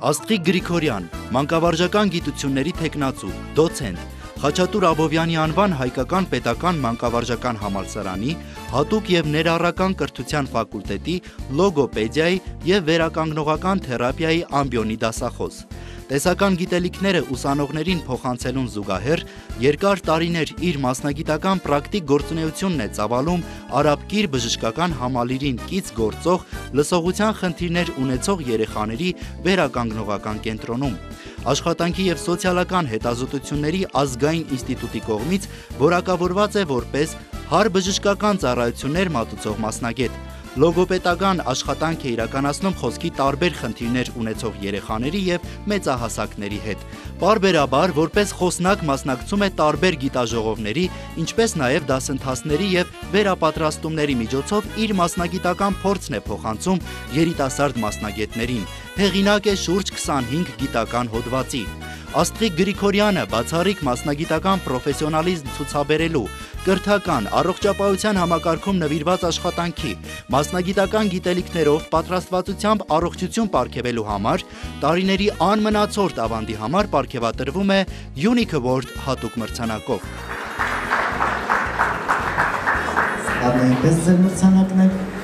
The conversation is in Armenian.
Աստղիկ Գրիգորյան, մանկավարժական գիտությունների թեկնածու, դոցենտ, Խաչատուր Աբովյանի անվան հայկական պետական մանկավարժական համալսարանի հատուկ և ներառական կրթության ֆակուլտետի լոգոպեդիայի և վերականգնողական թերապիայի ամբիոնի դասախոս։ Տեսական գիտելիքները ուսանողներին փոխանցելուն զուգահեռ երկար տարիներ իր մասնագիտական պրակտիկ գործունեությունն է ծավալում Արաբկիր բժշկական համալիրին կից գործող լսողության խնդիրներ ունեցող երեխաների վերականգնողական կենտրոնում։ Աշխատանքի և սոցիալական հետազոտությունների ազգային ինստիտուտի կողմից որակավորված է որպես հարբժշկական ծառայություններ մատուցող մասնագետ։ Լոգոպեդական աշխատանք է իրականացնում խոսքի տարբեր խնդիրներ ունեցող երեխաների և մեծահասակների հետ։ Պարբերաբար որպես խոսնակ մասնակցում է տարբեր գիտաժողովների, ինչպես նաև դասընթացների և վերապատրաստումների միջոցով իր մասնագիտական փորձն է փոխանցում երիտասարդ մասնագետներին։ Հեղինակ է շուրջ 25 գիտական հոդվածի։ Աստղիկ Գրիգորյանը բացառիկ մասնագիտական պրոֆեսիոնալիզմ ցուցաբերելու, կրթական, առողջապահության համակարգում նվիրված աշխատանքի, մասնագիտական գիտելիքներով պատրաստվածությամբ առողջություն պարգևելու համար, տարիների անմնացորդ ավանդի համար պարգևատրվում է Unique Award հատուկ մրցանակով։ Այնպես ձեր մրցանակներ